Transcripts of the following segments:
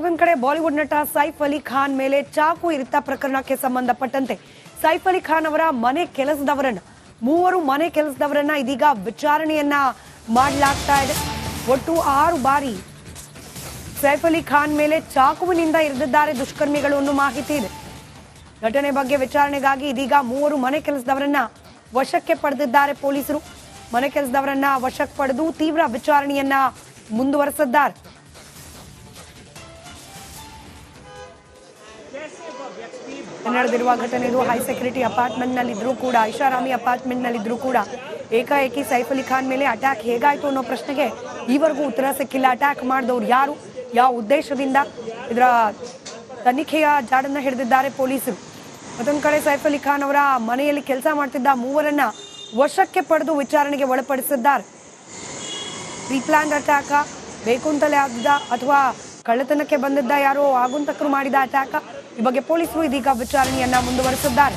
ಒಂದ್ ಕಡೆ ಬಾಲಿವುಡ್ ನಟ ಸೈಫ್ ಅಲಿ ಖಾನ್ ಮೇಲೆ ಚಾಕು ಇರಿತ ಪ್ರಕರಣಕ್ಕೆ ಸಂಬಂಧಪಟ್ಟಂತೆ ಸೈಫ್ ಅಲಿ ಖಾನ್ ಅವರ ಮೂವರು ಮನೆ ಕೆಲಸದವರನ್ನ ಇದೀಗ ವಿಚಾರಣೆಯನ್ನ ಮಾಡಲಾಗ್ತಾ ಇದೆ. ಒಟ್ಟು 6 ಬಾರಿ ಸೈಫ್ ಅಲಿ ಖಾನ್ ಮೇಲೆ ಚಾಕುವಿನಿಂದ ಇರಿದಿದ್ದಾರೆ ದುಷ್ಕರ್ಮಿಗಳು ಅನ್ನೋ ಮಾಹಿತಿ ಇದೆ. ಘಟನೆ ಬಗ್ಗೆ ವಿಚಾರಣೆಗಾಗಿ ಇದೀಗ 3 ಮನೆ ಕೆಲಸದವರನ್ನ ವಶಕ್ಕೆ ಪಡೆದಿದ್ದಾರೆ ಪೊಲೀಸರು. ಮನೆ ಕೆಲಸದವರನ್ನ ವಶಕ್ಕೆ ಪಡೆದು ತೀವ್ರ ವಿಚಾರಣೆಯನ್ನ ಮುಂದುವರೆಸಿದ್ದಾರೆ. ನಡೆದಿರುವ ಘಟನೆ ಇದು. ಹೈ ಸೆಕ್ಯೂರಿಟಿ ಅಪಾರ್ಟ್ಮೆಂಟ್ ನಲ್ಲಿದ್ರು ಕೂಡ, ಐಷಾರಾಮಿ ಅಪಾರ್ಟ್ಮೆಂಟ್ ನಲ್ಲಿದ್ರು ಕೂಡ ಏಕಾಏಕಿ ಸೈಫ್ ಅಲಿ ಖಾನ್ ಮೇಲೆ ಅಟ್ಯಾಕ್ ಹೇಗಾಯ್ತು ಅನ್ನೋ ಪ್ರಶ್ನೆಗೆ ಈವರೆಗೂ ಉತ್ತರ ಸಿಕ್ಕಿಲ್ಲ. ಅಟ್ಯಾಕ್ ಮಾಡಿದವರು ಯಾರು, ಯಾವ ಉದ್ದೇಶದಿಂದ, ಇದರ ತನಿಖೆಯ ಜಾಡನ್ನ ಹಿಡಿದಿದ್ದಾರೆ ಪೊಲೀಸರು. ಮತ್ತೊಂದು ಕಡೆ ಸೈಫ್ ಅಲಿ ಖಾನ್ ಅವರ ಮನೆಯಲ್ಲಿ ಕೆಲಸ ಮಾಡ್ತಿದ್ದ 3ರನ್ನ ವಶಕ್ಕೆ ಪಡೆದು ವಿಚಾರಣೆಗೆ ಒಳಪಡಿಸಿದ್ದಾರೆ. ಪ್ರೀಪ್ಲಾನ್ಡ್ ಅಟ್ಯಾಕ್, ಬೇಕು ಅಂತಲೇ ಆದ ಅಥವಾ ಕಳ್ಳತನಕ್ಕೆ ಬಂದಿದ್ದ ಯಾರೋ ಆಗುಂತಕರು ಮಾಡಿದ ಅಟ್ಯಾಕ್, ಈ ಬಗ್ಗೆ ಪೊಲೀಸರು ಇದೀಗ ವಿಚಾರಣೆಯನ್ನ ಮುಂದುವರೆಸಿದ್ದಾರೆ.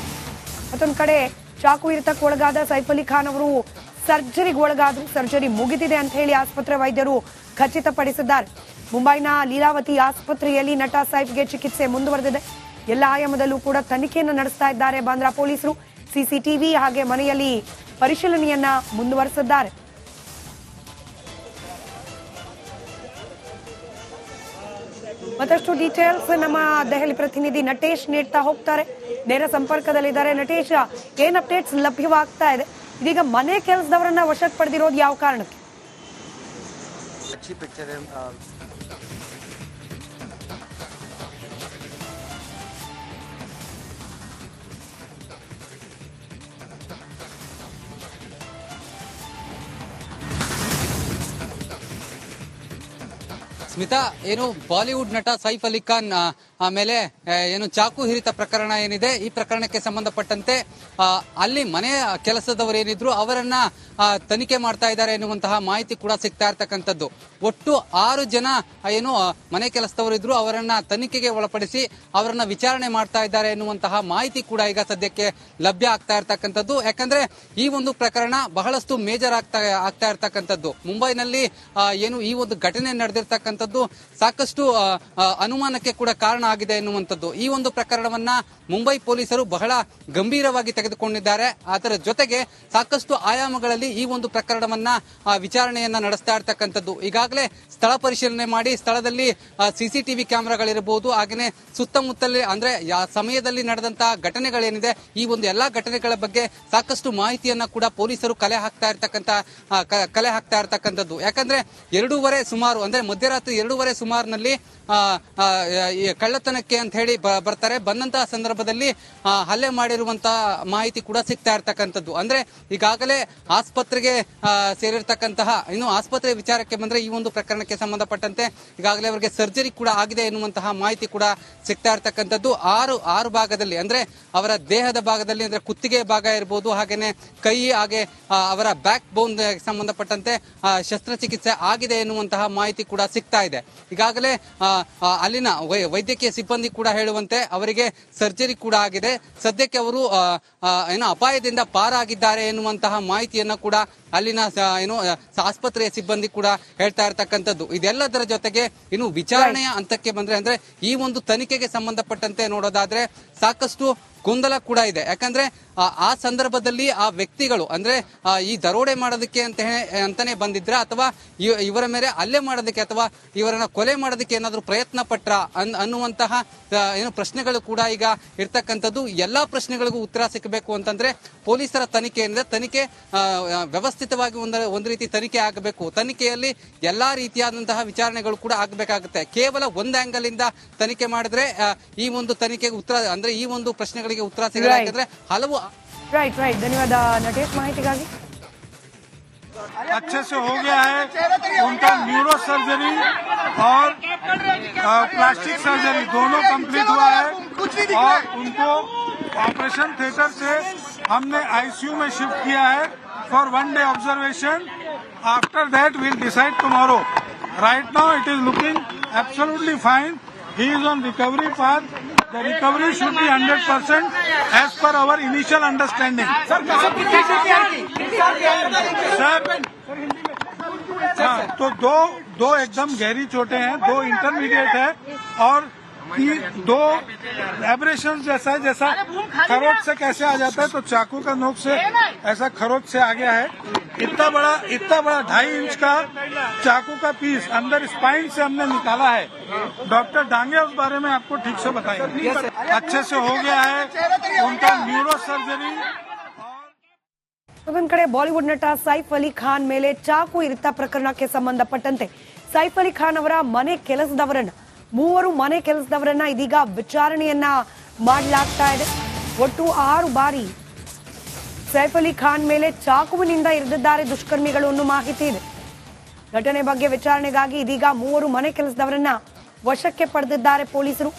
ಮತ್ತೊಂದು ಕಡೆ ಚಾಕು ಇರಿತಕ್ಕೆ ಒಳಗಾದ ಸೈಫ್ ಅಲಿ ಖಾನ್ ಅವರು ಸರ್ಜರಿಗೆ ಒಳಗಾದ್ರು. ಸರ್ಜರಿ ಮುಗಿದಿದೆ ಅಂತ ಹೇಳಿ ಆಸ್ಪತ್ರೆ ವೈದ್ಯರು ಖಚಿತಪಡಿಸಿದ್ದಾರೆ. ಮುಂಬೈನ ಲೀಲಾವತಿ ಆಸ್ಪತ್ರೆಯಲ್ಲಿ ನಟ ಸೈಫ್ಗೆ ಚಿಕಿತ್ಸೆ ಮುಂದುವರೆದಿದೆ. ಎಲ್ಲ ಆಯಾಮದಲ್ಲೂ ಕೂಡ ತನಿಖೆಯನ್ನು ನಡೆಸ್ತಾ ಇದ್ದಾರೆ ಬಾಂದ್ರಾ ಪೊಲೀಸರು. ಸಿಸಿಟಿವಿ ಹಾಗೆ ಮನೆಯಲ್ಲಿ ಪರಿಶೀಲನೆಯನ್ನ ಮುಂದುವರೆಸಿದ್ದಾರೆ. ಮತ್ತಷ್ಟು ಡೀಟೇಲ್ಸ್ ನಮ್ಮ ದೆಹಲಿ ಪ್ರತಿನಿಧಿ ನಟೇಶ್ ನೀಡ್ತಾ ಹೋಗ್ತಾರೆ. ನೇರ ಸಂಪರ್ಕದಲ್ಲಿದ್ದಾರೆ. ನಟೇಶ್, ಏನ್ ಅಪ್ಡೇಟ್ಸ್ ಲಭ್ಯವಾಗ್ತಾ ಇದೆ? ಇದೀಗ ಮನೆ ಕೆಲಸದವರನ್ನ ವಶಕ್ಕೆ ಪಡೆದಿರೋದು ಯಾವ ಕಾರಣಕ್ಕೆ? ಸ್ಮಿತಾ, ಏನು ಬಾಲಿವುಡ್ ನಟ ಸೈಫ್ ಅಲಿ ಖಾನ್ ಮೇಲೆ ಏನು ಚಾಕು ಹಿರಿತ ಪ್ರಕರಣ ಏನಿದೆ, ಈ ಪ್ರಕರಣಕ್ಕೆ ಸಂಬಂಧಪಟ್ಟಂತೆ ಅಲ್ಲಿ ಮನೆ ಕೆಲಸದವರು ಏನಿದ್ರು ಅವರನ್ನ ತನಿಖೆ ಮಾಡ್ತಾ ಇದ್ದಾರೆ ಎನ್ನುವಂತಹ ಮಾಹಿತಿ ಕೂಡ ಸಿಗ್ತಾ ಇರ್ತಕ್ಕಂಥದ್ದು. ಒಟ್ಟು 6 ಜನ ಏನು ಮನೆ ಕೆಲಸದವರು ಇದ್ರು, ಅವರನ್ನ ತನಿಖೆಗೆ ಒಳಪಡಿಸಿ ಅವರನ್ನ ವಿಚಾರಣೆ ಮಾಡ್ತಾ ಇದ್ದಾರೆ ಎನ್ನುವಂತಹ ಮಾಹಿತಿ ಕೂಡ ಈಗ ಸದ್ಯಕ್ಕೆ ಲಭ್ಯ ಆಗ್ತಾ ಇರ್ತಕ್ಕಂಥದ್ದು. ಯಾಕಂದ್ರೆ ಈ ಒಂದು ಪ್ರಕರಣ ಬಹಳಷ್ಟು ಮೇಜರ್ ಆಗ್ತಾ ಇರ್ತಕ್ಕಂಥದ್ದು. ಮುಂಬೈನಲ್ಲಿ ಏನು ಈ ಒಂದು ಘಟನೆ ನಡೆದಿರ್ತಕ್ಕಂಥದ್ದು ಸಾಕಷ್ಟು ಅನುಮಾನಕ್ಕೆ ಕೂಡ ಕಾರಣ ಆಗಿದೆ ಎನ್ನುವಂಥದ್ದು. ಈ ಒಂದು ಪ್ರಕರಣವನ್ನ ಮುಂಬೈ ಪೊಲೀಸರು ಬಹಳ ಗಂಭೀರವಾಗಿ ತೆಗೆದುಕೊಂಡಿದ್ದಾರೆ. ಅದರ ಜೊತೆಗೆ ಸಾಕಷ್ಟು ಆಯಾಮಗಳಲ್ಲಿ ಈ ಒಂದು ಪ್ರಕರಣವನ್ನ ವಿಚಾರಣೆಯನ್ನ ನಡೆಸ್ತಾ ಇರ್ತಕ್ಕಂಥದ್ದು. ಈಗಾಗಲೇ ಸ್ಥಳ ಪರಿಶೀಲನೆ ಮಾಡಿ ಸ್ಥಳದಲ್ಲಿ ಸಿಸಿಟಿವಿ ಕ್ಯಾಮೆರಾಗಳಿರಬಹುದು, ಹಾಗೆಯೇ ಸುತ್ತಮುತ್ತಲೇ ಅಂದ್ರೆ ಸಮಯದಲ್ಲಿ ನಡೆದಂತಹ ಘಟನೆಗಳೇನಿದೆ ಈ ಒಂದು ಎಲ್ಲಾ ಘಟನೆಗಳ ಬಗ್ಗೆ ಸಾಕಷ್ಟು ಮಾಹಿತಿಯನ್ನ ಕೂಡ ಪೊಲೀಸರು ಕಲೆ ಹಾಕ್ತಾ ಇರ್ತಕ್ಕಂಥದ್ದು. ಯಾಕಂದ್ರೆ 2:30 ಸುಮಾರು ಅಂದ್ರೆ ಮಧ್ಯರಾತ್ರಿ 2:30 ಸುಮಾರಿನಲ್ಲಿ ಕಳ್ಳತನಕ್ಕೆ ಅಂತ ಹೇಳಿ ಬರ್ತಾರೆ. ಬಂದಂತಹ ಸಂದರ್ಭದಲ್ಲಿ ಹಲ್ಲೆ ಮಾಡಿರುವಂತಹ ಮಾಹಿತಿ ಕೂಡ ಸಿಗ್ತಾ ಇರ್ತಕ್ಕಂಥದ್ದು. ಅಂದ್ರೆ ಈಗಾಗಲೇ ಆಸ್ಪತ್ರೆಗೆ ಸೇರಿರ್ತಕ್ಕಂತಹ, ಇನ್ನು ಆಸ್ಪತ್ರೆ ವಿಚಾರಕ್ಕೆ ಬಂದ್ರೆ ಈ ಒಂದು ಪ್ರಕರಣಕ್ಕೆ ಸಂಬಂಧಪಟ್ಟಂತೆ ಈಗಾಗಲೇ ಅವರಿಗೆ ಸರ್ಜರಿ ಕೂಡ ಆಗಿದೆ ಎನ್ನುವಂತಹ ಮಾಹಿತಿ ಕೂಡ ಸಿಗ್ತಾ ಇರ್ತಕ್ಕಂಥದ್ದು. 6 ಭಾಗದಲ್ಲಿ ಅಂದ್ರೆ ಅವರ ದೇಹದ ಭಾಗದಲ್ಲಿ ಅಂದ್ರೆ ಕುತ್ತಿಗೆ ಭಾಗ ಇರಬಹುದು, ಹಾಗೇನೆ ಕೈ, ಹಾಗೆ ಅವರ ಬ್ಯಾಕ್ ಬೋನ್ ಸಂಬಂಧಪಟ್ಟಂತೆ ಶಸ್ತ್ರಚಿಕಿತ್ಸೆ ಆಗಿದೆ ಎನ್ನುವಂತಹ ಮಾಹಿತಿ ಕೂಡ ಸಿಗ್ತಾ ಇದೆ. ಈಗಾಗಲೇ ಅಲ್ಲಿನ ವೈದ್ಯಕೀಯ ಸಿಬ್ಬಂದಿ ಕೂಡ ಹೇಳುವಂತೆ ಅವರಿಗೆ ಸರ್ಜರಿ ಕೂಡ ಆಗಿದೆ. ಸದ್ಯಕ್ಕೆ ಅವರು ಏನು ಅಪಾಯದಿಂದ ಪಾರಾಗಿದ್ದಾರೆ ಎನ್ನುವಂತಹ ಮಾಹಿತಿಯನ್ನ ಕೂಡ ಅಲ್ಲಿನ ಏನು ಆಸ್ಪತ್ರೆಯ ಸಿಬ್ಬಂದಿ ಕೂಡ ಹೇಳ್ತಾ ಇರ್ತಕ್ಕಂಥದ್ದು. ಇದೆಲ್ಲದರ ಜೊತೆಗೆ ಇನ್ನು ವಿಚಾರಣೆಯ ಹಂತಕ್ಕೆ ಬಂದ್ರೆ ಅಂದ್ರೆ ಈ ಒಂದು ತನಿಖೆಗೆ ಸಂಬಂಧಪಟ್ಟಂತೆ ನೋಡೋದಾದ್ರೆ ಸಾಕಷ್ಟು ಗೊಂದಲ ಕೂಡ ಇದೆ. ಯಾಕಂದ್ರೆ ಆ ಸಂದರ್ಭದಲ್ಲಿ ಆ ವ್ಯಕ್ತಿಗಳು ಅಂದ್ರೆ ಈ ದರೋಡೆ ಮಾಡೋದಕ್ಕೆ ಅಂತಾನೆ ಬಂದಿದ್ರ ಅಥವಾ ಇವರ ಮೇಲೆ ಹಲ್ಲೆ ಮಾಡೋದಕ್ಕೆ ಅಥವಾ ಇವರನ್ನ ಕೊಲೆ ಮಾಡೋದಕ್ಕೆ ಏನಾದ್ರು ಪ್ರಯತ್ನ ಪಟ್ರ ಅನ್ನುವಂತಹ ಏನು ಪ್ರಶ್ನೆಗಳು ಕೂಡ ಈಗ ಇರ್ತಕ್ಕಂಥದ್ದು. ಎಲ್ಲಾ ಪ್ರಶ್ನೆಗಳಿಗೂ ಉತ್ತರ ಸಿಗಬೇಕು ಅಂತಂದ್ರೆ ಪೊಲೀಸರ ತನಿಖೆ ಏನಿದೆ, ತನಿಖೆ ವ್ಯವಸ್ಥಿತವಾಗಿ ಒಂದು ರೀತಿ ತನಿಖೆ ಆಗಬೇಕು. ತನಿಖೆಯಲ್ಲಿ ಎಲ್ಲಾ ರೀತಿಯಾದಂತಹ ವಿಚಾರಣೆಗಳು ಕೂಡ ಆಗಬೇಕಾಗುತ್ತೆ. ಕೇವಲ ಒಂದು ಆಂಗಲ್ ಇಂದ ತನಿಖೆ ಮಾಡಿದ್ರೆ ಈ ಒಂದು ತನಿಖೆಗೆ ಉತ್ತರ ಅಂದ್ರೆ ಈ ಒಂದು ಪ್ರಶ್ನೆಗಳಿಗೆ ಉತ್ತರ ಸಿಗಲ್ಲ. ಯಾಕಂದ್ರೆ ಹಲವು राइट धन्यवाद नटेश माहितीಗಾಗಿ. अच्छे से हो गया है उनका न्यूरो सर्जरी और प्लास्टिक सर्जरी दोनों कंप्लीट हुआ है और उनको ऑपरेशन थिएटर से हमने आईसीयू में शिफ्ट किया है for 1 day observation. After that we'll decide tomorrow. Right now it is looking absolutely fine. He is on recovery path. The recovery should be 100% as per our initial understanding. Sir, हाँ, तो दो एकदम गहरी चोटें हैं, 2 intermediate है और 2 abrasion जैसा है, जैसा खरोच से कैसे आ जाता है, तो चाकू का नोक से ऐसा खरोच से आ गया है। इतना बड़ा 2.5 इंच का चाकू का पीस अंदर स्पाइन से हमने निकाला है। डॉक्टर डांगे उस बारे में आपको ठीक से बताएंगे। अच्छे से हो गया है, उनका न्यूरो सर्जरी। ಮತ್ತೊಂದು ಕಡೆ ಬಾಲಿವುಡ್ ನಟ ಸೈಫ್ ಅಲಿ ಖಾನ್ ಮೇಲೆ ಚಾಕು ಇರಿತ ಪ್ರಕರಣಕ್ಕೆ ಸಂಬಂಧಪಟ್ಟಂತೆ ಸೈಫ್ ಅಲಿ ಖಾನ್ ಅವರ ಮನೆ ಕೆಲಸದವರನ್ನ 3 ಮನೆ ಕೆಲಸದವರನ್ನ ಇದೀಗ ವಿಚಾರಣೆಯನ್ನ ಮಾಡಲಾಗ್ತಾ ಇದೆ. ಒಟ್ಟು 6 ಬಾರಿ ಸೈಫ್ ಅಲಿ ಖಾನ್ ಮೇಲೆ ಚಾಕುವಿನಿಂದ ಇರಿದಿದ್ದಾರೆ ದುಷ್ಕರ್ಮಿಗಳು ಅನ್ನೋ ಮಾಹಿತಿ ಇದೆ. ಘಟನೆ ಬಗ್ಗೆ ವಿಚಾರಣೆಗಾಗಿ ಇದೀಗ 3 ಮನೆ ಕೆಲಸದವರನ್ನ ವಶಕ್ಕೆ ಪಡೆದಿದ್ದಾರೆ ಪೊಲೀಸರು.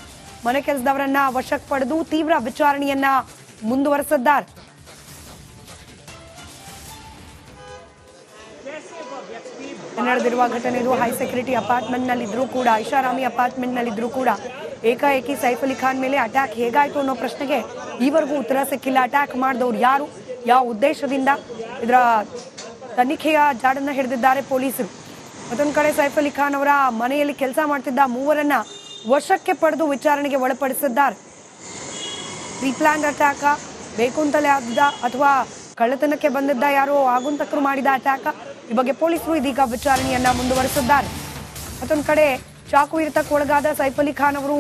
ಮನೆ ಕೆಲಸದವರನ್ನ ವಶಕ್ಕೆ ಪಡೆದು ತೀವ್ರ ವಿಚಾರಣೆಯನ್ನ ಮುಂದುವರೆಸಿದ್ದಾರೆ. ನಡೆದಿರುವ ಘಟನೆ ಇದು. ಹೈ ಸೆಕ್ಯೂರಿಟಿ ಅಪಾರ್ಟ್ಮೆಂಟ್ ನಲ್ಲಿದ್ರೂ ಕೂಡ, ಐಷಾರಾಮಿ ಅಪಾರ್ಟ್ಮೆಂಟ್ ನಲ್ಲಿದ್ರೂ ಕೂಡ ಏಕಾಏಕಿ ಸೈಫ್ ಅಲಿ ಖಾನ್ ಮೇಲೆ ಅಟ್ಯಾಕ್ ಹೇಗಾಯ್ತು ಅನ್ನೋ ಪ್ರಶ್ನೆಗೆ ಈವರೆಗೂ ಉತ್ತರ ಸಿಕ್ಕಿಲ್ಲ. ಅಟ್ಯಾಕ್ ಮಾಡಿದವರು ಯಾರು, ಯಾವ ಉದ್ದೇಶದಿಂದ, ಇದರ ತನಿಖೆಯ ಜಾಡನ್ನ ಹಿಡಿದಿದ್ದಾರೆ ಪೊಲೀಸರು. ಮತ್ತೊಂದು ಕಡೆ ಸೈಫ್ ಅಲಿ ಖಾನ್ ಅವರ ಮನೆಯಲ್ಲಿ ಕೆಲಸ ಮಾಡ್ತಿದ್ದ 3ರನ್ನ ವಶಕ್ಕೆ ಪಡೆದು ವಿಚಾರಣೆಗೆ ಒಳಪಡಿಸಿದ್ದಾರೆ. ಪ್ರೀಪ್ಲಾನ್ ಅಟ್ಯಾಕ, ಬೇಕು ಅಂತಲೇ ಆದ ಅಥವಾ ಕಳ್ಳತನಕ್ಕೆ ಬಂದಿದ್ದ ಯಾರೋ ಆಗುಂತಕರು ಮಾಡಿದ ಅಟ್ಯಾಕ, ಈ ಬಗ್ಗೆ ಪೊಲೀಸರು ಇದೀಗ ವಿಚಾರಣೆಯನ್ನ ಮುಂದುವರೆಸಿದ್ದಾರೆ. ಮತ್ತೊಂದು ಕಡೆ ಚಾಕು ಇರಿತಕ್ಕೆ ಒಳಗಾದ ಸೈಫ್ ಅಲಿ ಖಾನ್ ಅವರು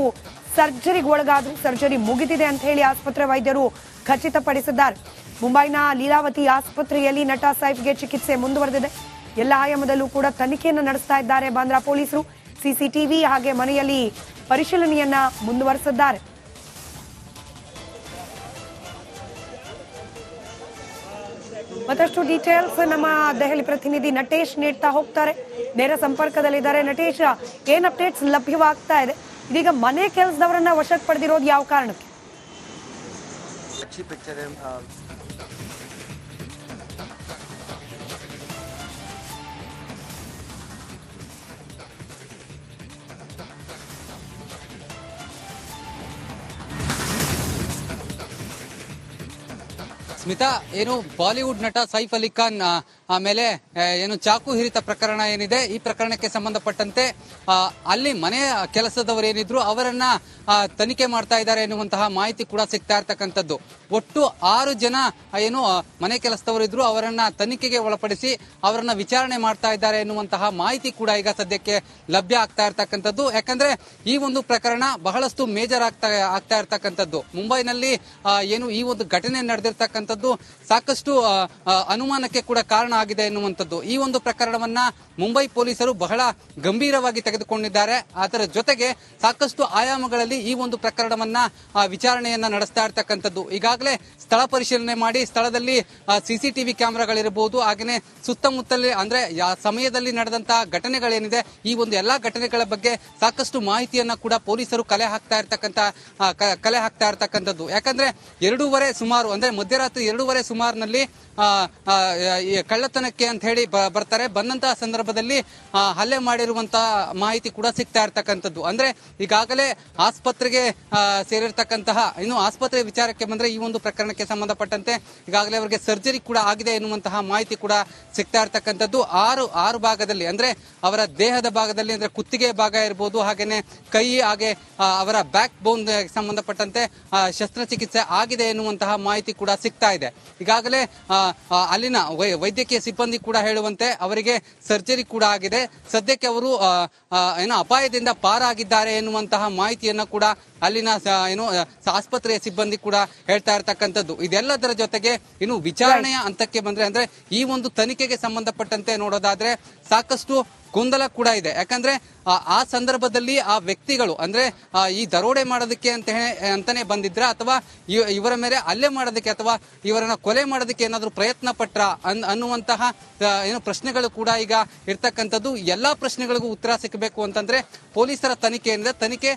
ಸರ್ಜರಿಗೆ ಒಳಗಾದ್ರು. ಸರ್ಜರಿ ಮುಗಿದಿದೆ ಅಂತ ಹೇಳಿ ಆಸ್ಪತ್ರೆ ವೈದ್ಯರು ಖಚಿತಪಡಿಸಿದ್ದಾರೆ. ಮುಂಬೈನ ಲೀಲಾವತಿ ಆಸ್ಪತ್ರೆಯಲ್ಲಿ ನಟ ಸೈಫ್ಗೆ ಚಿಕಿತ್ಸೆ ಮುಂದುವರೆದಿದೆ. ಎಲ್ಲ ಆಯಾಮದಲ್ಲೂ ಕೂಡ ತನಿಖೆಯನ್ನು ನಡೆಸ್ತಾ ಇದ್ದಾರೆ ಬಾಂದ್ರಾ ಪೊಲೀಸರು. ಸಿಸಿಟಿವಿ ಹಾಗೆ ಮನೆಯಲ್ಲಿ ಪರಿಶೀಲನೆಯನ್ನ ಮುಂದುವರೆಸಿದ್ದಾರೆ. ಮತ್ತಷ್ಟು ಡೀಟೇಲ್ಸ್ ನಮ್ಮ ದೆಹಲಿ ಪ್ರತಿನಿಧಿ ನಟೇಶ್ ನೀಡ್ತಾ ಹೋಗ್ತಾರೆ. ನೇರ ಸಂಪರ್ಕದಲ್ಲಿದ್ದಾರೆ. ನಟೇಶ್, ಏನ್ ಅಪ್ಡೇಟ್ಸ್ ಲಭ್ಯವಾಗ್ತಾ ಇದೆ? ಇದೀಗ ಮನೆ ಕೆಲಸದವರನ್ನ ವಶಕ್ಕೆ ಪಡೆದಿರೋದು ಯಾವ ಕಾರಣಕ್ಕೆ? ಸ್ಮಿತಾ, ಏನು ಬಾಲಿವುಡ್ ನಟ ಸೈಫ್ ಅಲಿ ಖಾನ್ ಆಮೇಲೆ ಏನು ಚಾಕು ಹಿರಿತ ಪ್ರಕರಣ ಏನಿದೆ, ಈ ಪ್ರಕರಣಕ್ಕೆ ಸಂಬಂಧಪಟ್ಟಂತೆ ಅಲ್ಲಿ ಮನೆ ಕೆಲಸದವರು ಏನಿದ್ರು ಅವರನ್ನ ತನಿಖೆ ಮಾಡ್ತಾ ಇದ್ದಾರೆ ಎನ್ನುವಂತಹ ಮಾಹಿತಿ ಕೂಡ ಸಿಗ್ತಾ ಇರ್ತಕ್ಕಂಥದ್ದು. ಒಟ್ಟು 6 ಜನ ಏನು ಮನೆ ಕೆಲಸದವರು ಇದ್ರು, ಅವರನ್ನ ತನಿಖೆಗೆ ಒಳಪಡಿಸಿ ಅವರನ್ನ ವಿಚಾರಣೆ ಮಾಡ್ತಾ ಇದ್ದಾರೆ ಎನ್ನುವಂತಹ ಮಾಹಿತಿ ಕೂಡ ಈಗ ಸದ್ಯಕ್ಕೆ ಲಭ್ಯ ಆಗ್ತಾ ಇರ್ತಕ್ಕಂಥದ್ದು. ಯಾಕಂದ್ರೆ ಈ ಒಂದು ಪ್ರಕರಣ ಬಹಳಷ್ಟು ಮೇಜರ್ ಆಗ್ತಾ ಇರ್ತಕ್ಕಂಥದ್ದು. ಮುಂಬೈನಲ್ಲಿ ಏನು ಈ ಒಂದು ಘಟನೆ ನಡೆದಿರ್ತಕ್ಕಂಥದ್ದು ಸಾಕಷ್ಟು ಅನುಮಾನಕ್ಕೆ ಕೂಡ ಕಾರಣ ಆಗಿದೆ ಎನ್ನುವಂಥದ್ದು. ಈ ಒಂದು ಪ್ರಕರಣವನ್ನ ಮುಂಬೈ ಪೊಲೀಸರು ಬಹಳ ಗಂಭೀರವಾಗಿ ತೆಗೆದುಕೊಂಡಿದ್ದಾರೆ. ಅದರ ಜೊತೆಗೆ ಸಾಕಷ್ಟು ಆಯಾಮಗಳಲ್ಲಿ ಈ ಒಂದು ಪ್ರಕರಣವನ್ನ ವಿಚಾರಣೆಯನ್ನ ನಡೆಸ್ತಾ ಇರ್ತಕ್ಕಂಥದ್ದು. ಈಗಾಗಲೇ ಸ್ಥಳ ಪರಿಶೀಲನೆ ಮಾಡಿ ಸ್ಥಳದಲ್ಲಿ ಸಿಸಿಟಿವಿ ಕ್ಯಾಮೆರಾಗಳಿರಬಹುದು, ಹಾಗೆಯೇ ಸುತ್ತಮುತ್ತಲೇ ಅಂದ್ರೆ ಸಮಯದಲ್ಲಿ ನಡೆದಂತಹ ಘಟನೆಗಳೇನಿದೆ ಈ ಒಂದು ಎಲ್ಲಾ ಘಟನೆಗಳ ಬಗ್ಗೆ ಸಾಕಷ್ಟು ಮಾಹಿತಿಯನ್ನ ಕೂಡ ಪೊಲೀಸರು ಕಲೆ ಹಾಕ್ತಾ ಇರ್ತಕ್ಕಂಥದ್ದು. ಯಾಕಂದ್ರೆ 2:30 ಸುಮಾರು ಅಂದ್ರೆ ಮಧ್ಯರಾತ್ರಿ 2:30 ಸುಮಾರಿನಲ್ಲಿ ಕಳ್ಳತನಕ್ಕೆ ಅಂತ ಹೇಳಿ ಬರ್ತಾರೆ. ಬಂದಂತಹ ಸಂದರ್ಭದಲ್ಲಿ ಹಲ್ಲೆ ಮಾಡಿರುವಂತಹ ಮಾಹಿತಿ ಕೂಡ ಸಿಗ್ತಾ ಇರ್ತಕ್ಕಂಥದ್ದು. ಅಂದ್ರೆ ಈಗಾಗಲೇ ಆಸ್ಪತ್ರೆಗೆ ಸೇರಿರ್ತಕ್ಕಂತಹ, ಇನ್ನು ಆಸ್ಪತ್ರೆ ವಿಚಾರಕ್ಕೆ ಬಂದ್ರೆ ಈ ಒಂದು ಪ್ರಕರಣಕ್ಕೆ ಸಂಬಂಧಪಟ್ಟಂತೆ ಈಗಾಗಲೇ ಅವರಿಗೆ ಸರ್ಜರಿ ಕೂಡ ಆಗಿದೆ ಎನ್ನುವಂತಹ ಮಾಹಿತಿ ಕೂಡ ಸಿಗ್ತಾ ಇರ್ತಕ್ಕಂಥದ್ದು. 6 ಭಾಗದಲ್ಲಿ ಅಂದ್ರೆ ಅವರ ದೇಹದ ಭಾಗದಲ್ಲಿ ಅಂದ್ರೆ ಕುತ್ತಿಗೆ ಭಾಗ ಇರಬಹುದು, ಹಾಗೇನೆ ಕೈ, ಹಾಗೆ ಅವರ ಬ್ಯಾಕ್ ಬೋನ್ ಸಂಬಂಧಪಟ್ಟಂತೆ ಶಸ್ತ್ರಚಿಕಿತ್ಸೆ ಆಗಿದೆ ಎನ್ನುವಂತಹ ಮಾಹಿತಿ ಕೂಡ ಸಿಗ್ತಾ ಇದೆ. ಈಗಾಗಲೇ ಅಲ್ಲಿನ ವೈದ್ಯಕೀಯ ಸಿಬ್ಬಂದಿ ಕೂಡ ಹೇಳುವಂತೆ ಅವರಿಗೆ ಸರ್ಜರಿ ಕೂಡ ಆಗಿದೆ. ಸದ್ಯಕ್ಕೆ ಅವರು ಏನು ಅಪಾಯದಿಂದ ಪಾರಾಗಿದ್ದಾರೆ ಎನ್ನುವಂತಹ ಮಾಹಿತಿಯನ್ನ ಕೂಡ ಅಲ್ಲಿನ ಏನು ಆಸ್ಪತ್ರೆಯ ಸಿಬ್ಬಂದಿ ಕೂಡ ಹೇಳ್ತಾ ಇರ್ತಕ್ಕಂಥದ್ದು. ಇದೆಲ್ಲದರ ಜೊತೆಗೆ ಇನ್ನು ವಿಚಾರಣೆಯ ಹಂತಕ್ಕೆ ಬಂದ್ರೆ ಅಂದ್ರೆ ಈ ಒಂದು ತನಿಖೆಗೆ ಸಂಬಂಧಪಟ್ಟಂತೆ ನೋಡೋದಾದ್ರೆ ಸಾಕಷ್ಟು ಗೊಂದಲ ಕೂಡ ಇದೆ. ಯಾಕಂದ್ರೆ ಆ ಸಂದರ್ಭದಲ್ಲಿ ಆ ವ್ಯಕ್ತಿಗಳು ಅಂದ್ರೆ ಈ ದರೋಡೆ ಮಾಡೋದಕ್ಕೆ ಅಂತಾನೆ ಬಂದಿದ್ರ ಅಥವಾ ಇವರ ಮೇಲೆ ಹಲ್ಲೆ ಮಾಡೋದಕ್ಕೆ ಅಥವಾ ಇವರನ್ನ ಕೊಲೆ ಮಾಡೋದಕ್ಕೆ ಏನಾದ್ರು ಪ್ರಯತ್ನ ಪಟ್ರ ಅನ್ನುವಂತಹ ಏನು ಪ್ರಶ್ನೆಗಳು ಕೂಡ ಈಗ ಇರ್ತಕ್ಕಂಥದ್ದು. ಎಲ್ಲಾ ಪ್ರಶ್ನೆಗಳಿಗೂ ಉತ್ತರ ಸಿಗಬೇಕು ಅಂತಂದ್ರೆ ಪೊಲೀಸರ ತನಿಖೆ ಏನಿದೆ, ತನಿಖೆ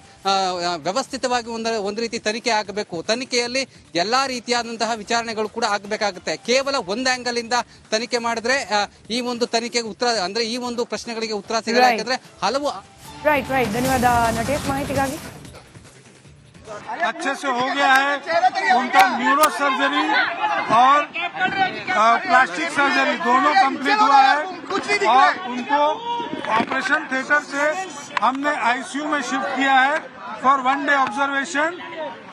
ವ್ಯವಸ್ಥಿತವಾಗಿ ಒಂದು ರೀತಿ ತನಿಖೆ ಆಗಬೇಕು. ತನಿಖೆಯಲ್ಲಿ ಎಲ್ಲಾ ರೀತಿಯಾದಂತಹ ವಿಚಾರಣೆಗಳು ಕೂಡ ಆಗಬೇಕಾಗುತ್ತೆ. ಕೇವಲ ಒಂದು ಆಂಗಲ್ ಇಂದ ತನಿಖೆ ಮಾಡಿದ್ರೆ ಈ ಒಂದು ತನಿಖೆಗೆ ಉತ್ತರ ಅಂದ್ರೆ ಈ ಒಂದು ಪ್ರಶ್ನೆಗಳಿಗೆ ಉತ್ತರ ಸಿಗಲ್ಲ. ಯಾಕಂದ್ರೆ ಹಲವು ರೈಟ್ ಧನ್ಯವಾದ ನಟೇಶ್ ಮಾಹಿತಿಗಾಗಿ. अच्छे से हो गया है। उनका न्यूरो सर्जरी और प्लास्टिक सर्जरी दोनों कंप्लीट हुआ है और उनको ऑपरेशन थिएटर से हमने आईसीयू में शिफ्ट किया है for 1 day observation.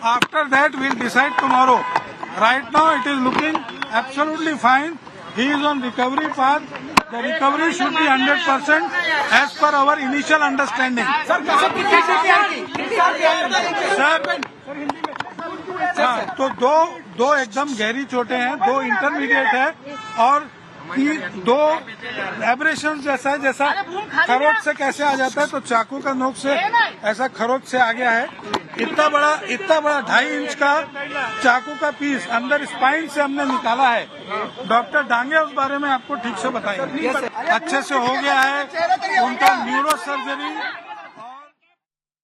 After that will decide tomorrow. Right now it is looking absolutely fine. He is on recovery path. The recovery should be 100% as per our initial understanding. Sir, तो दो एकदम गहरी चोटें हैं, 2 intermediate है और 2 abrasion जैसा है, जैसा खरोच से कैसे आ जाता है तो चाकू का नोक से ऐसा खरोच से आ गया है। इतना बड़ा 2.5 इंच का चाकू का पीस अंदर स्पाइन से हमने निकाला है। डॉक्टर डांगे उस बारे में आपको ठीक से बताएंगे। अच्छे से हो गया है। उनका न्यूरो सर्जरी